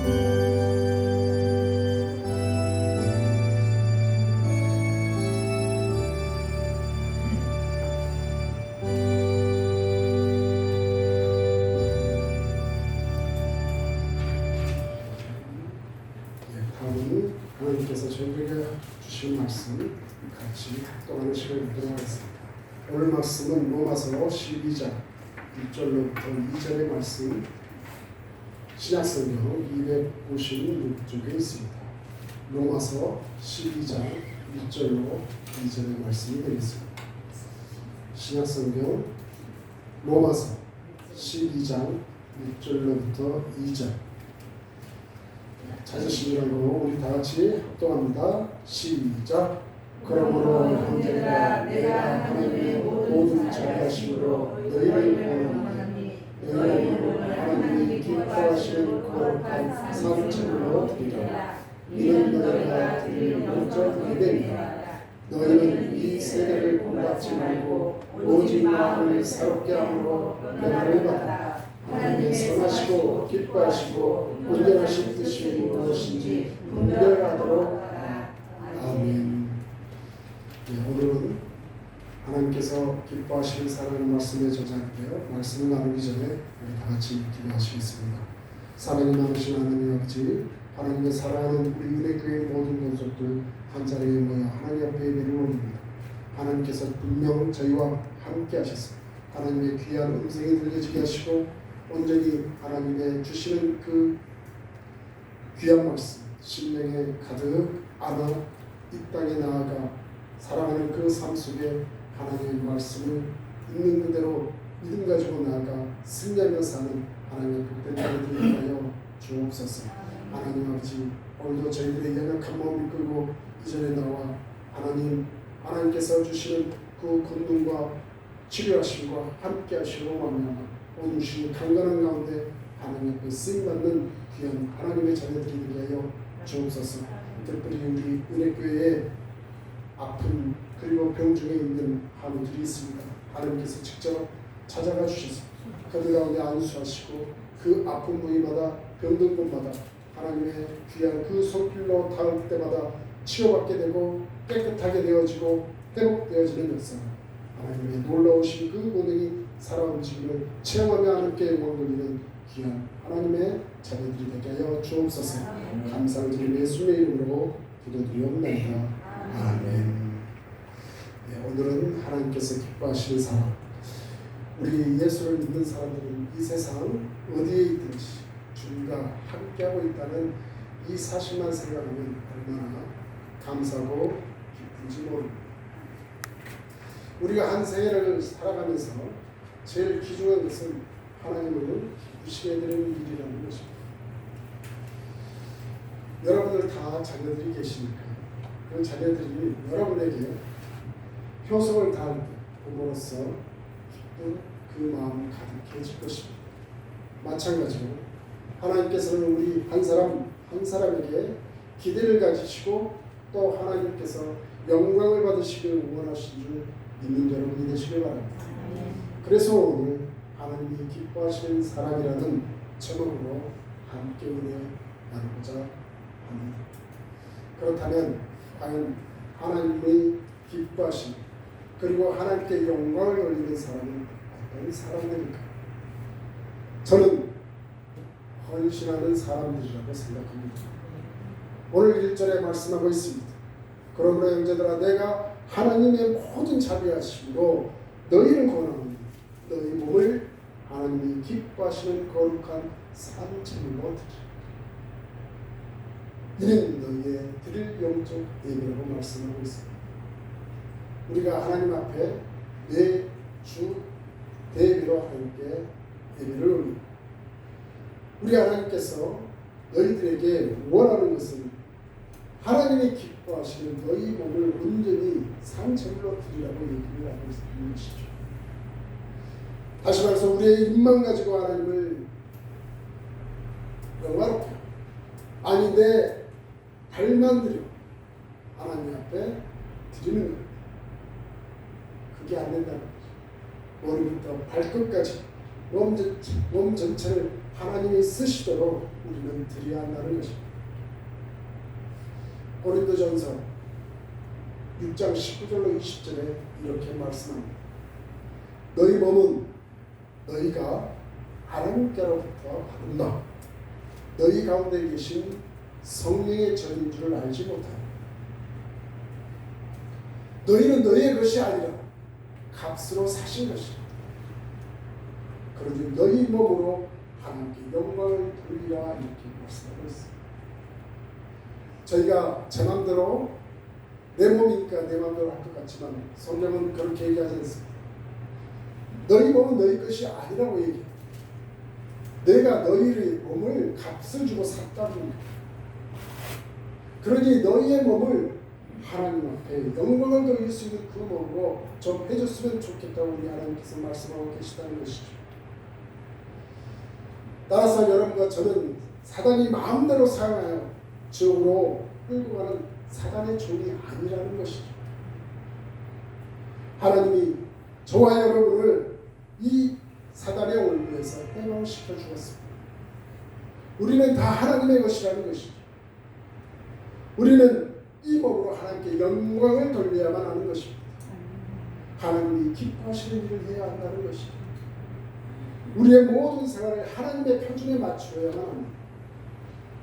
다음은 하나님께서 저희에게 주신 말씀 같이 합동하는 시간을 갖도록 하겠습니다. 오늘 말씀은 로마서 12장 1절로부터 2절의 말씀, 신약성경 256쪽에 있습니다. 로마서 12장 1절로 2절의 말씀이 되겠습니다. 신약성경 로마서 12장 1절로부터 2절 찾으시려고 우리 다같이 합동합니다. 시작. 그러므로 형제들아 내가 하나님의 모든 자비하심으로 너희를 원하노니 너희를 하나님이 기뻐하시는 거룩한 사부제물로 드리라. 이는 너희가 드릴 영적 예배니라. 너희는 이 세대를 본받지 말고 오직 마음을 새롭게 함으로 변화를 받아 하나님의 선하시고 기뻐하시고 온전하신 뜻이 무엇인지 분별하도록 하라. 아멘. 오늘은 하나님께서 기뻐하시는 사랑하는 말씀의 저자인데요. 말씀을 나누기 전에 우리 다 같이 기도하시겠습니다. 사랑이 많으신 하나님 아버지, 하나님의 사랑하는 우리 은혜교회 모든 권속들 한자리에 모여 하나님 앞에 예배를 올립니다. 하나님께서 분명 저희와 함께 하셨습니다. 하나님의 귀한 음성이 들려지게 하시고 온전히 하나님의 주시는 그 귀한 말씀 심령에 가득 안아 이 땅에 나아가 살아가는 그 삶 속에 하나님의 말씀을 있는 그대로 믿음 가지고 나아가 승리하며 사는 하나님의 복된 자녀들이 하여 주옵소서. 하나님 아버지, 오늘도 저희들의 연약한 마음을 끌고 이 자리에 나와 하나님께서 주시는 그 권능과 치료하심과 함께 하시고 말미암아 오늘 주신 강건한 가운데 하나님 앞에 쓰임받는 귀한 하나님의 자녀들이 되게 하여 주옵소서. 특별히 우리 은혜교회에 아픈 그리고 병 중에 있는 한우들이 있습니다. 하나님께서 직접 찾아가 주셔서 그들 가운데 안수하시고 그 아픈 부위마다 병든 곳마다 하나님의 귀한 그 손길로 닿을 때마다 치료받게 되고 깨끗하게 되어지고 회복되어지는 역사, 하나님의 놀라우신 그 모든 살아 움직임을 체험하며 하나님께 영광 돌리는 귀한 하나님의 자녀들이 되게 하여 주옵소서. 감사를 드리며 예수님의 이름으로 기도드리옵나이다. 아멘. 오늘은 하나님께서 기뻐하시는 사람, 우리 예수를 믿는 사람들은 이 세상 어디에 있든지 주님과 함께하고 있다는 이 사실만 생각하면 얼마나 감사하고 기쁜지 모릅니다. 우리가 한 생애를 살아가면서 제일 귀중한 것은 하나님을 기쁘시게 되는 일이라는 것입니다. 여러분들 다 자녀들이 계시니까 그 자녀들이 여러분에게 효성을 다할 때 부모로서 기쁜 그 마음 가득해질 것입니다. 마찬가지로 하나님께서는 우리 한 사람 한 사람에게 기대를 가지시고 또 하나님께서 영광을 받으시길 원하신 줄 믿는 여러분이 되시길 바랍니다. 그래서 오늘 하나님이 기뻐하시는 사랑이라는 제목으로 함께 은혜 나누고자 합니다. 그렇다면 과연 하나님의 기뻐하심 그리고 하나님께 영광을 올리는 사람은 어떤 사람들일까? 저는 헌신하는 사람들이라고 생각합니다. 오늘 1절에 말씀하고 있습니다. 그러므로 형제들아 내가 하나님의 모든 자비하심으로 너희를 권하노니 너희 몸을 하나님이 기뻐하시는 거룩한 산제물로 드리라. 이는 너희의 드릴 영적 예배라고 말씀하고 있습니다. 우리가 하나님 앞에 매주 대비로 하나님께 예배를 올립니다. 우리 하나님께서 너희들에게 원하는 것은 하나님이 기뻐하시는 너희 몸을 온전히 산제물로 드리라고 얘기를 하고 있는 것이죠. 다시 말해서 우리의 입만 가지고 하나님을 영화롭게 아니 내 발만 들여 하나님 앞에 드리는 것, 그게 안 된다는 거죠. 머리부터 발끝까지 몸 전체를 하나님이 쓰시도록 우리는 드려야 한다는 것입니다. 고린도전서 6장 19절로 20절에 이렇게 말씀합니다. 너희 몸은 너희가 하나님께로부터 받은 것, 너희 가운데 계신 성령의 전인 줄을 알지 못하니 너희는 너희의 것이 아니라 값으로 사신 것이다. 그러니 너희 몸으로 하나님께 영광을 돌리라 이렇게 말씀하고 있습니다. 저희가 제 마음대로 내 몸이니까 내 마음대로 할 것 같지만 성경은 그렇게 얘기하지 않습니다. 너희 몸은 너희 것이 아니라고 얘기해요. 내가 너희의 몸을 값을 주고 샀다는 거예요. 그러니 너희의 몸을 하나님 앞에 영광을 돌릴 수 있는 그 몸으로 좀 해줬으면 좋겠다고 우리 하나님께서 말씀하고 계시다는 것이죠. 따라서 여러분과 저는 사단이 마음대로 사용하여 지옥으로 끌고 가는 사단의 종이 아니라는 것이죠. 하나님이 저와 여러분을 이 사단의 올무에서 해방시켜 주었습니다. 우리는 다 하나님의 것이라는 것이죠. 우리는 이 몸으로 하나님께 영광을 돌려야만 하는 것입니다. 하나님이 기뻐하시는 일을 해야 한다는 것이죠. 우리의 모든 생활을 하나님의 표준에 맞추어야만 합니다.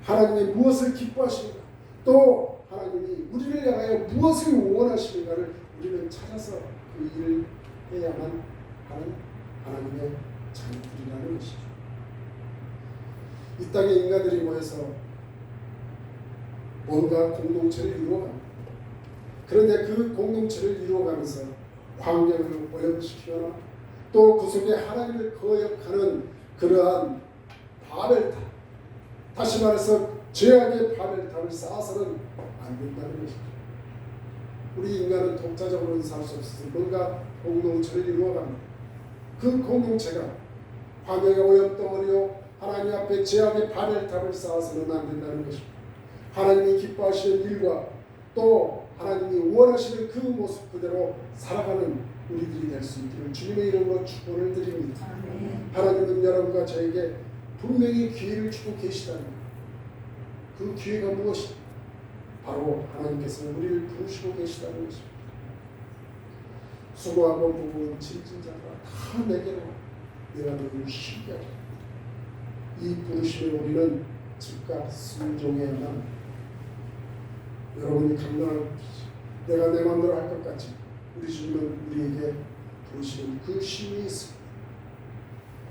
하나님이 무엇을 기뻐하시는가, 또 하나님이 우리를 향하여 무엇을 원하시는가를 우리는 찾아서 그 일을 해야만 하는 하나님의 자녀들이라는 것이죠. 이 땅에 인간들이 모여서 뭔가 공동체를 이루어갑니다. 그런데 그 공동체를 이루어가면서 환경을 오염시키거나 또 그 속에 하나님을 거역하는 그러한 바벨탑, 다시 말해서 죄악의 바벨탑을 쌓아서는 안 된다는 것이죠. 우리 인간은 독자적으로는 살 수 없어서 뭔가 공동체를 이루어갑니다. 그 공동체가 환경의 오염덩어리요 하나님 앞에 죄악의 바벨탑을 쌓아서는 안 된다는 것입니다. 하나님이 기뻐하시는 일과 또 하나님이 원하시는 그 모습 그대로 살아가는 우리들이 될 수 있기를 주님의 이름으로 축원을 드립니다. 하나님은 여러분과 저에게 분명히 기회를 주고 계시다는 그 기회가 무엇이냐? 바로 하나님께서는 우리를 부르시고 계시다는 것입니다. 수고하고 무거운 짐진 자가 다 내게로 내가 너희를 쉬게 하리라. 이 부르심에 우리는 즉각 순종해야만 여러분이 감당할 내가 내 마음대로 할 것 같이 우리 주님은 우리에게 부르시는 그 심이 있습니다.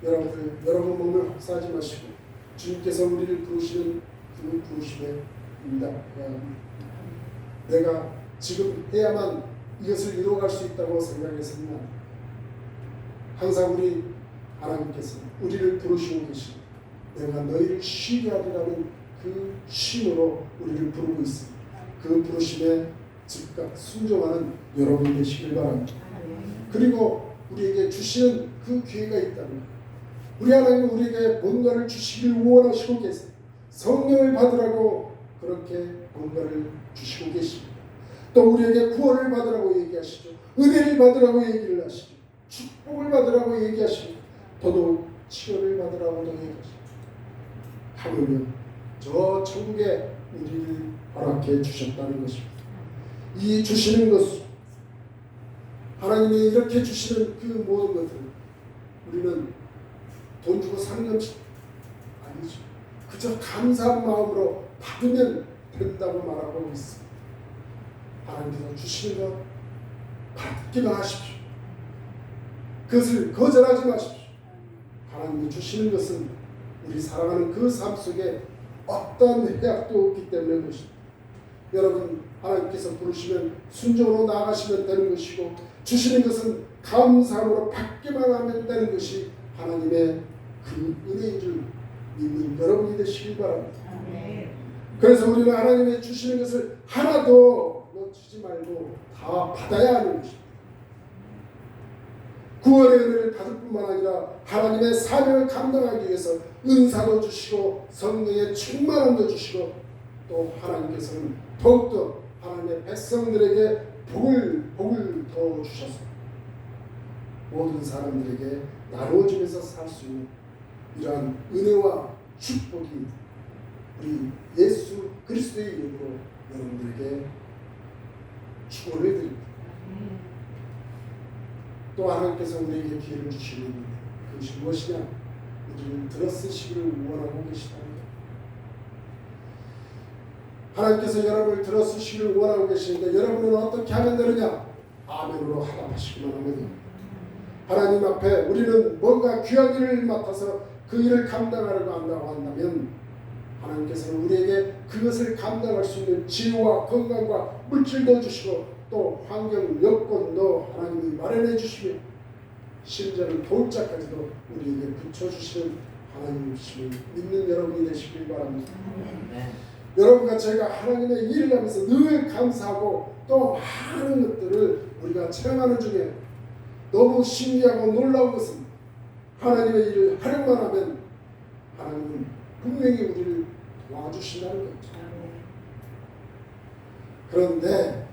여러분 몸을 혹사하지 마시고 주님께서 우리를 부르시는 그 부르심에 응답해야 합니다. 내가 지금 해야만 이것을 이루어갈 수 있다고 생각했습니다. 항상 우리 하나님께서 우리를 부르시고 계십니다. 내가 너희를 쉬게 하리라는 그 쉼으로 우리를 부르고 있습니다. 그 부르심에 즉각 순종하는 여러분 되시길 바랍니다. 그리고 우리에게 주시는 그 기회가 있다는 것. 우리 하나님은 우리에게 뭔가를 주시길 원하시고 계세요. 성령을 받으라고 그렇게 뭔가를 주시고 계십니다. 또 우리에게 구원을 받으라고 얘기하시죠. 은혜를 받으라고 얘기를 하시죠. 축복을 받으라고 얘기하시고 더더욱 치료를 받으라고도 얘기하시죠. 하물며 저 천국에 우리를 허락해 주셨다는 것입니다. 이 주시는 것, 하나님이 이렇게 주시는 그 모든 것들을 우리는 돈 주고 사는 것이 아니죠. 그저 감사한 마음으로 받으면 된다고 말하고 있습니다. 하나님께서 주시는 것 받기만 하십시오. 그것을 거절하지 마십시오. 하나님이 주시는 것은 우리 살아가는 그 삶 속에 어떤 해악도 없기 때문에 것입니다. 여러분 하나님께서 부르시면 순종으로 나아가시면 되는 것이고 주시는 것은 감사함으로 받기만 하면 되는 것이 하나님의 그 은혜인 줄 믿는 여러분이 되시길 바랍니다. 그래서 우리는 하나님의 주시는 것을 하나도 놓치지 말고 다 받아야 하는 것입니다. 구원의 은혜를 받을 뿐만 아니라 하나님의 사명을 감당하기 위해서 은사도 주시고 성령의 충만함도 주시고 또 하나님께서는 더욱더 하나님의 백성들에게 복을 더 주셔서 모든 사람들에게 나누어주면서 살 수 있는 이러한 은혜와 축복이 우리 예수 그리스도의 이름으로 여러분들에게 축원을 드립니다. 또 하나님께서 우리에게 기회를 주시고 있는데 그것이 무엇이냐? 우리를 들어쓰시기를 원하고 계시다는 것. 하나님께서 여러분을 들어쓰시기를 원하고 계시는데 여러분은 어떻게 하면 되느냐? 아멘으로 하답하시기만 하면 됩니다. 하나님 앞에 우리는 뭔가 귀한 일을 맡아서 그 일을 감당하려고 한다고 한다면 하나님께서는 우리에게 그것을 감당할 수 있는 지혜와 건강과 물질도 주시고 또 환경 여건도 하나님이 마련해 주시며 심지어는 돌짝까지도 우리에게 붙여주시는 하나님이심을 믿는 여러분이 되시길 바랍니다. 여러분과 제가 하나님의 일을 하면서 늘 감사하고 또 많은 것들을 우리가 체험하는 중에 너무 신기하고 놀라운 것은 하나님의 일을 하려만 하면 하나님은 분명히 우리를 도와주신다는 거죠. 그런데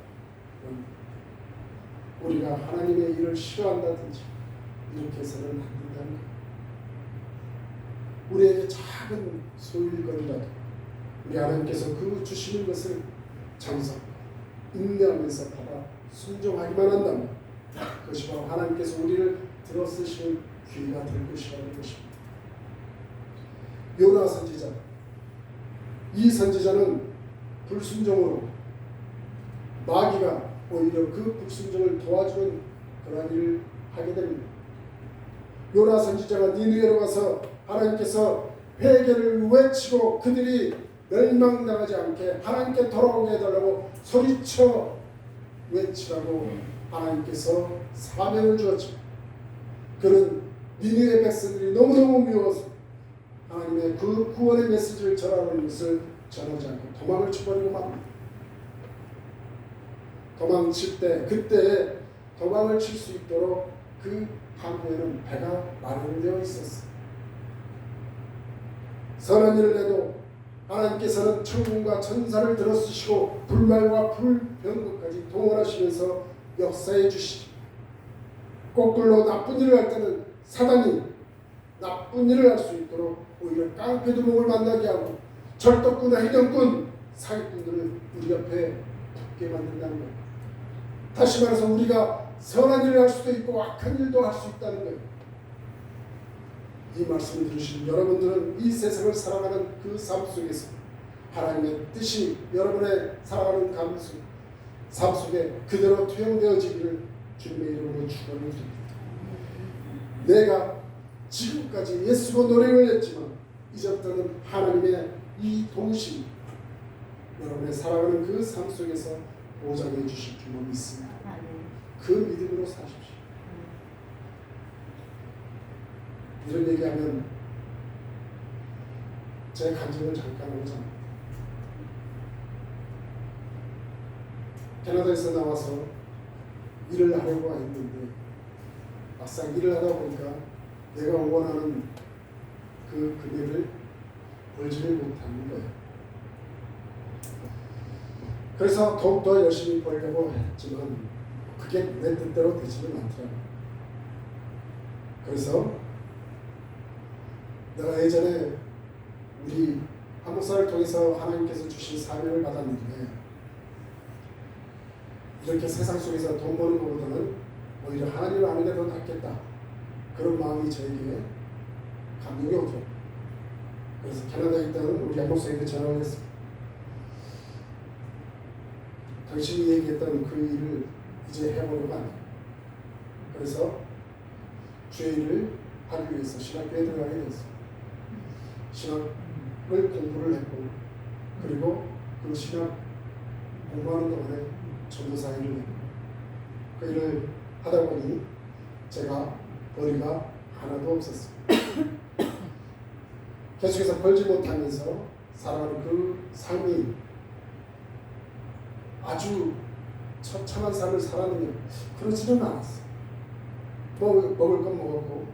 우리가 하나님의 일을 싫어한다든지 이렇게 해서는 안 된다는 거예요. 우리에게 작은 소일거리라도 우리 하나님께서 그 주시는 것을 장성 인내하면서 받아 순종하기만 한다면 그것이 바로 하나님께서 우리를 들어쓰시는 기회가 될 것이라는 것입니다. 요나 선지자, 이 선지자는 불순종으로 마귀가 오히려 그 불순종을 도와주는 그런 일을 하게 됩니다. 요나 선지자가 니느웨로 가서 하나님께서 회개를 외치고 그들이 멸망당하지 않게 하나님께 돌아오게 해달라고 소리쳐 외치라고 하나님께서 사명을 주었죠. 그는 니느웨 백성들이 너무너무 미워서 하나님의 그 구원의 메시지를 전하는 것을 전하지 않고 도망을 쳐버리고 맙니다. 도망칠 때 그때 도망을 칠 수 있도록 그 항구에는 배가 마련되어 있었어요. 선한 일을 해도 하나님께서는 천군과 천사를 들어쓰시고 불말과 불병거까지 동원하시면서 역사해 주시죠. 거꾸로 나쁜 일을 할 때는 사단이 나쁜 일을 할 수 있도록 오히려 깡패두목을 만나게 하고 절도꾼과 해경꾼, 사기꾼들을 우리 옆에 붙게 만든다는 거예요. 다시 말해서 우리가 선한 일을 할 수도 있고 악한 일도 할 수 있다는 거예요. 이 말씀을 들으신 여러분들은 이 세상을 살아가는 그 삶 속에서 하나님의 뜻이 여러분의 살아가는 삶 속에 그대로 투영되어지기를 주님의 이름으로 축원드립니다. 내가 지금까지 예수로 노력을 했지만 이제부터는 하나님의 이 도우심 여러분의 살아가는 그 삶 속에서 보장해 주실 줄로 믿습니다. 그 믿음으로 사십시오. 이런 얘기하면 제 간증을 잠깐 하고자 합니다. 캐나다에서 나와서 일을 하려고 했는데 막상 일을 하다 보니까 내가 원하는 그 금액을 벌지를 못하는 거예요. 그래서 더욱더 열심히 벌려고 했지만 그게 내 뜻대로 되지는 않더라고요. 그래서 내가 예전에 우리 한 목사를 통해서 하나님께서 주신 사명을 받았는데 이렇게 세상 속에서 돈 버는 것보다는 오히려 하나님을 아는 게 더 낫겠다. 그런 마음이 저에게 감동이 오더라고요. 그래서 캐나다에 있던 우리 한 목사에게 전화를 했습니다. 당신이 얘기했던 그 일을 이제 해보려고 한다. 그래서 주의 일을 하기 위해서 신학교에 들어가게 됐습니다. 신학을 공부를 했고 그리고 그 신학 공부하는 동안에 전도사 일을 했고 그 일을 하다 보니 제가 벌이가 하나도 없었습니다. 계속해서 벌지 못하면서 살아가는 그 삶이 아주 처참한 삶을 살았느냐? 그렇지는 않았어요. 먹을 건 먹었고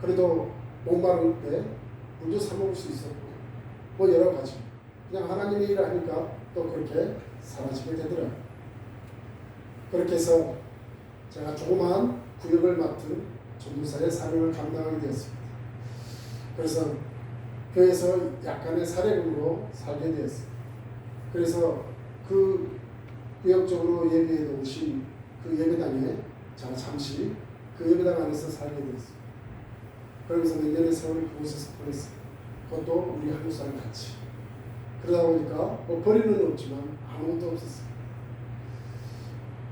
그래도 목마를 때 물도 사 먹을 수 있었고 뭐 여러 가지 그냥 하나님의 일을 하니까 또 그렇게 살아지게 되더라고요. 그렇게 해서 제가 조그마한 구역을 맡은 전도사의 사명을 감당하게 되었습니다. 그래서 교회에서 약간의 사례금으로 살게 되었어요. 그래서 그 구역적으로 예배에 오신 그 예배당에 제가 잠시 그 예배당 안에서 살게 되었어요. 그러면서 내년의 세월을 그곳에서 보냈어요. 그것도 우리 한국 사람 같이. 그러다 보니까 뭐 버리는 없지만 아무것도 없었어요.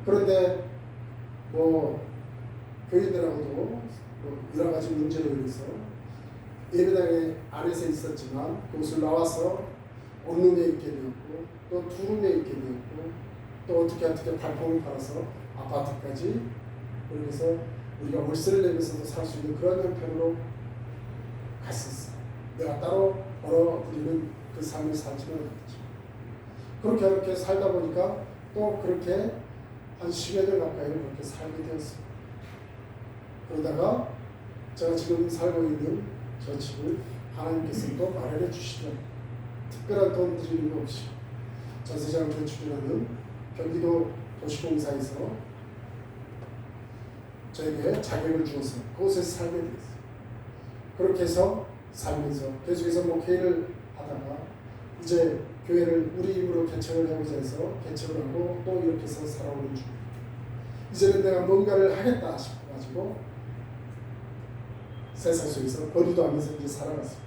그런데 뭐 교인들하고도 뭐 여러 가지 문제로 인해서 예배당에 안에서 있었지만 그곳을 나와서 원룸에 있게 되었고 또 투룸에 있게 되었고 또 어떻게 발품을 팔아서 아파트까지 그래서 우리가 월세를 내면서도 살 수 있는 그런 형편으로 갔었어요. 내가 따로 벌어들이는 그 삶을 살지는 못했죠. 그렇게 살다 보니까 또 그렇게 한 10여 년 가까이 그렇게 살게 되었어요. 그러다가 제가 지금 살고 있는 저 집을 하나님께서 또 마련해 주시더라고요. 특별한 돈 드리는 거 없이 전세자금에 출연하는 경기도 도시공사에서 저에게 자격을 주어서 그곳에서 살게 되었어요. 그렇게 해서 살면서 계속해서 목회를 하다가 이제 교회를 우리 힘으로 개척을 해보자 해서 개척을 하고 또 이렇게 해서 살아오는 중. 이제는 내가 뭔가를 하겠다 싶어가지고 세상 속에서 거리도 하면서 이제 살아갔어요.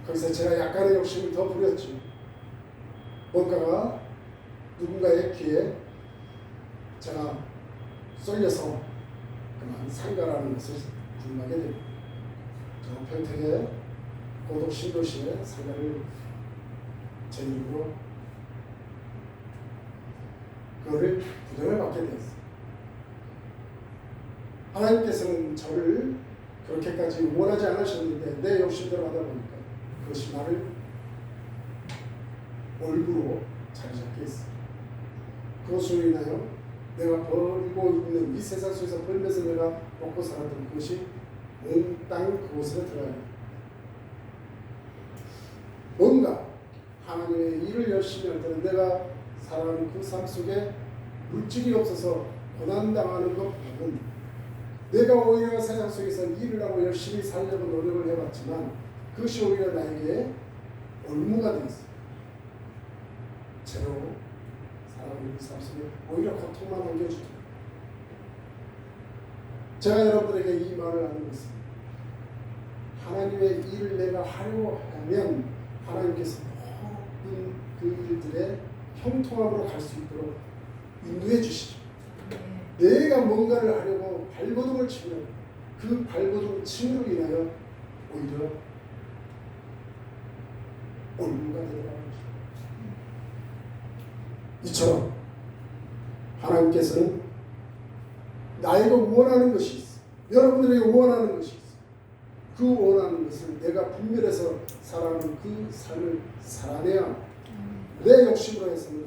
거기서 제가 약간의 욕심을 더 부렸죠. 뭔가가 누군가의 귀에 제가 쏠려서 그만 상가라는 것을 구입하게 됩니다. 저 평택의 고독 신도시의 상가를 제 이름으로 그거를 부정을 받게 되었어요. 하나님께서는 저를 그렇게까지 원하지 않으셨는데 내 욕심대로 하다 보니까 그것이 나를 몰부로 자리 잡게 했어요. 그것으로 인하여 내가 벌고 있는 이 세상 속에서 벌면서 내가 먹고 살았던 그것이 몽땅 그곳으로 들어가요. 뭔가 하나님의 일을 열심히 할 때는 내가 살아가는 그 삶 속에 물질이 없어서 고난당하는 것보다는 내가 오히려 세상 속에서 일을 하고 열심히 살려고 노력을 해봤지만 그것이 오히려 나에게 올무가 되었어요. 제로 살아가는 그 삶 속에 오히려 고통만 안겨주더라고요. 제가 여러분들에게 이 말을 하는 것은 하나님의 일을 내가 하려고 하면 하나님께서 모든 그 일들의 형통함으로 갈 수 있도록 인도해 주시죠. 내가 뭔가를 하려고 발버둥을 치면 그 발버둥 침으로 인하여 오히려 올무가 되어가는 것입니다. 이처럼 하나님께서는 나에게 원하는 것이 있어. 여러분들에게 원하는 것이 있어. 그 원하는 것을 내가 분별해서 살아가는 그 삶을 살아내야 내 욕심으로 해서는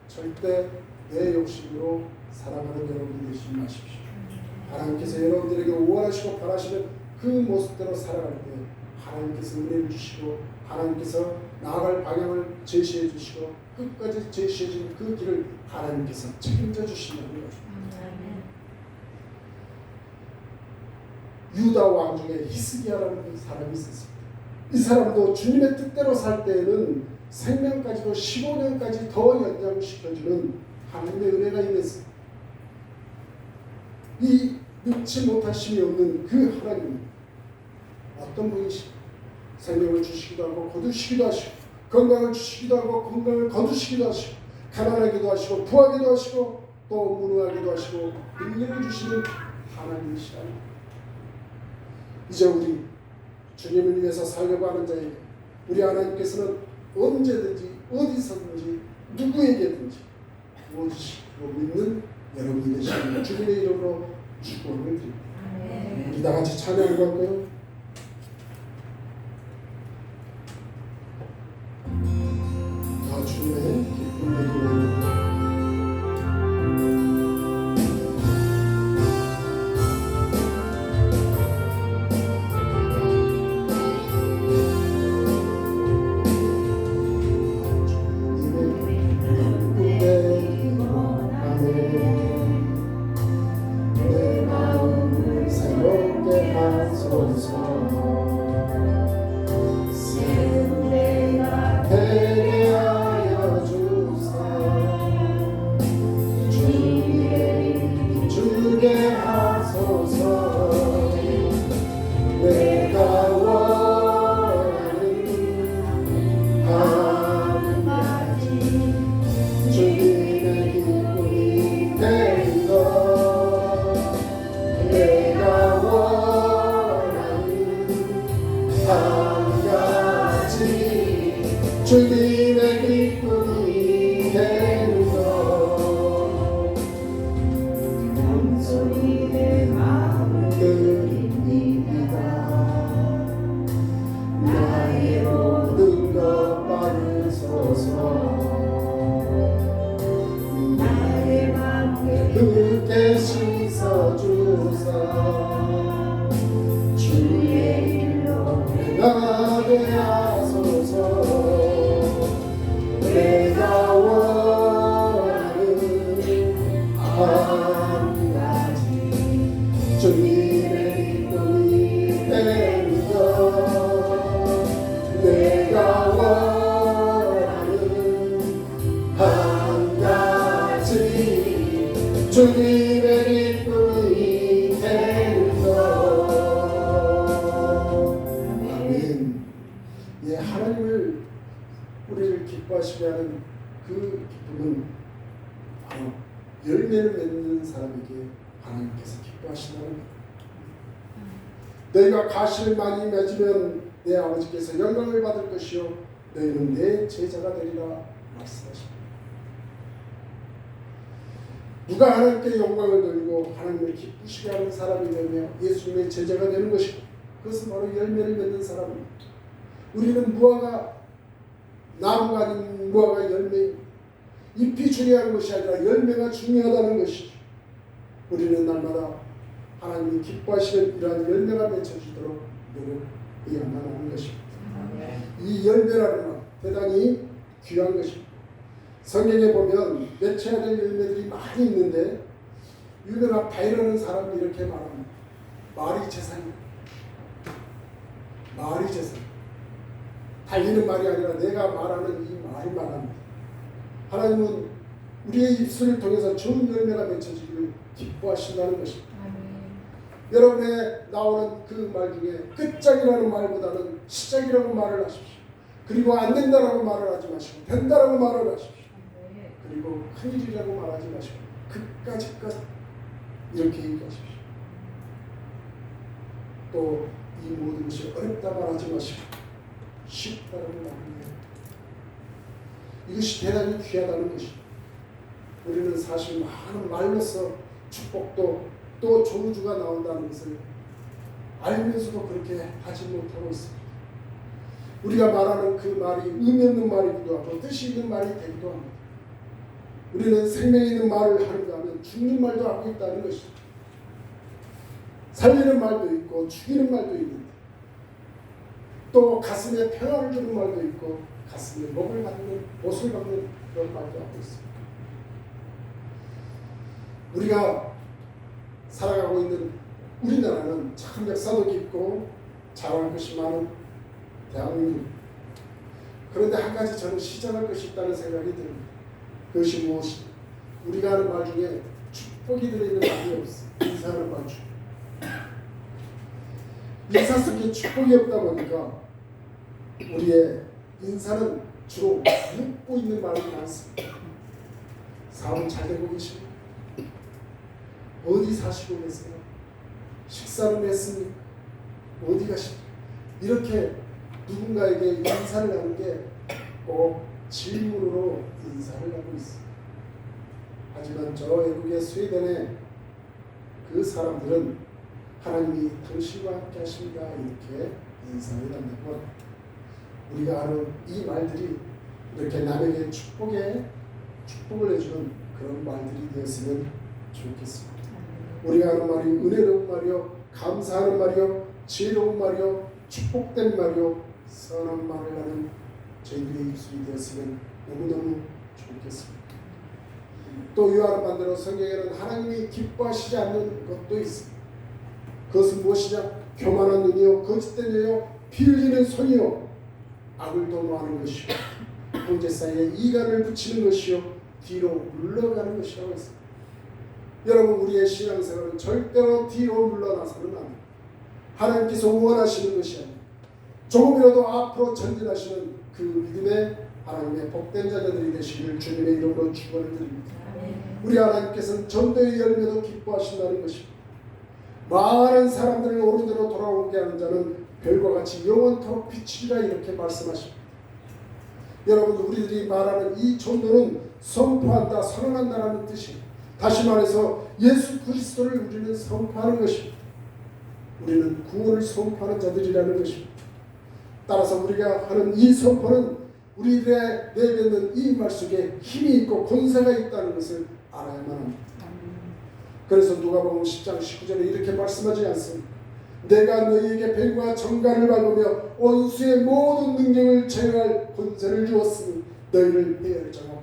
절대 내 욕심으로 살아가는 여러분이 되시지 마십시오. 하나님께서 여러분들에게 원하시고 바라시는 그 모습대로 살아갈 때 하나님께서 은혜를 주시고 하나님께서 나아갈 방향을 제시해 주시고 끝까지 제시해 준 그 길을 하나님께서 책임져 주신다는 거죠. 유다 왕 중에 히스기야라는 사람이 있었습니다. 이 사람도 주님의 뜻대로 살 때에는 생명까지도 15년까지 더 연장시켜주는 하나님의 은혜가 있었습니다. 이 믿지 못하심이 없는 그 하나님 어떤 분이십니까? 생명을 주시기도 하고 거두시기도 하시고 건강을 주시기도 하고 건강을 거두시기도 하시고 가난하기도 하시고 부하기도 하시고 또 무능하기도 하시고 능력을 주시는 하나님이시라니. 이제 우리 주님을 위해서 살려고 하는 자에게 우리 하나님께서는 언제든지 어디서든지 누구에게든지 도와주시고 믿는 여러분이 되시는 주님의 이름으로 축복을 드립니다. 우리 다 같이 찬양을 할까요? 주님의 기쁨의 기도입니다. 내 마음을 새롭게 하소서. 주님의 기쁨이 되는 것 소리 내 마음을 드립니다. 나의 모든 것 받으소서. 나의 맘을 흙에 씻어주사 주의 일로 나게 하소서. 내가 원하는 한 가지 주님의 기쁨이 되는 것 내가 원하는 한 가지 주님의 기쁨이 되는 것. 아멘. 예, 하나님을 우리를 기뻐하시게 하는 그 기쁨은 바로 열매를 맺는 사람에게 하나님께서 기뻐하시다는 것. 너희가 가시를 많이 맺으면 내 아버지께서 영광을 받을 것이요 너희는 내 제자가 되리라 말씀하십니다. 누가 하나님께 영광을 돌리고 하나님을 기쁘시게 하는 사람이 되며 예수님의 제자가 되는 것이고 그것은 바로 열매를 맺는 사람입니다. 우리는 무화과 나무가 아닌 무화과 열매 잎이 중요한 것이 아니라 열매가 중요하다는 것이죠. 우리는 날마다 하나님이 기뻐하시는 이러한 열매가 맺혀지도록 노력해야만 하는 것입니다. 이 열매라는 것 대단히 귀한 것입니다. 성경에 보면 맺혀야 될 열매들이 많이 있는데 유명한 바이러는 사람이 이렇게 말합니다. 말이 재산이다. 말이 재산. 달리는 말이 아니라 내가 말하는 이 말이 말합니다. 하나님은 우리의 입술을 통해서 좋은 열매가 맺혀지기를 기뻐하신다는 것입니다. 여러분의 나오는 그 말 중에 끝장이라는 말보다는 시작이라고 말을 하십시오. 그리고 안 된다라고 말을 하지 마시고 된다라고 말을 하십시오. 그리고 큰일이라고 말하지 마시고 끝까지 끝 이렇게 얘기하십시오. 또 이 모든 것이 어렵다 말하지 마시고 쉽다라고 말합니다. 이것이 대단히 귀하다는 것입니다. 우리는 사실 많은 말로서 축복도 또 저주가 나온다는 것을 알면서도 그렇게 하지 못하고 있습니다. 우리가 말하는 그 말이 의미 없는 말이기도 하고 뜻이 있는 말이 되기도 합니다. 우리는 생명 있는 말을 하는가 하면 죽는 말도 하고 있다는 것이죠. 살리는 말도 있고 죽이는 말도 있는데 또 가슴에 평안을 주는 말도 있고 가슴에 목을 받는 못을 받는 그런 말도 하고 있습니다. 우리가 살아가고 있는 우리나라는 참 역사도 깊고 자랑할 것이 많은 대한민국. 그런데 한 가지 저는 시전할 것이 있다는 생각이 듭니다. 그것이 무엇이냐? 우리가 하는 말 중에 축복이 들어있는 말이 없어. 인사하는 말 중에. 인사 속에 축복이 없다 보니까 우리의 인사는 주로 묻고 있는 말이 많습니다. 사업은 잘 되고 계십니까? 어디 사시고 계세요? 식사는 했습니까? 어디 가십니까? 이렇게 누군가에게 인사를 하는 게 꼭 질문으로 인사를 하고 있습니다. 하지만 저 외국의 스웨덴의 그 사람들은 하나님이 당신과 함께 하십니다 이렇게 인사를 한다고 합니다. 우리가 하는 이 말들이 이렇게 남에게 축복을 해주는 그런 말들이 되었으면 좋겠습니다. 우리가 하는 말이 은혜로운 말이요, 감사하는 말이요, 지혜로운 말이요, 축복된 말이요, 선한 말을 하는 저희들의 입술이 되었으면 너무너무 좋겠습니다. 또 요한은 반대로 성경에는 하나님이 기뻐하시지 않는 것도 있습니다. 그것은 무엇이냐? 교만한 눈이요, 거짓된 뇌요, 피 흘리는 손이요, 악을 도모하는 것이요, 형제 사이에 이간을 붙이는 것이요, 뒤로 물러가는 것이라고 했습니다. 여러분, 우리의 신앙생활은 절대로 뒤로 물러나서는 안 됩니다. 하나님께서 원하시는 것이 아닙니다. 조금이라도 앞으로 전진하시는 그 믿음의 하나님의 복된 자녀들이 되시기를 주님의 이름으로 축원을 드립니다. 우리 하나님께서는 전도의 열매도 기뻐하신다는 것입니다. 많은 사람들을 옳은 대로 돌아오게 하는 자는 별과 같이 영원토록 비치리라 이렇게 말씀하십니다. 여러분, 우리들이 말하는 이 전도는 선포한다, 선언한다라는 뜻입니다. 다시 말해서 예수 그리스도를 우리는 선포하는 것입니다. 우리는 구원을 선포하는 자들이라는 것입니다. 따라서 우리가 하는 이 선포는 우리들의 내뱉는 이 말 속에 힘이 있고 권세가 있다는 것을 알아야만 합니다. 그래서 누가복음 10장 19절에 이렇게 말씀하지 않습니까? 내가 너희에게 뱀과 정갈을 밟으며 원수의 모든 능력을 제어할 권세를 주었으니 너희를 해할 자 없게.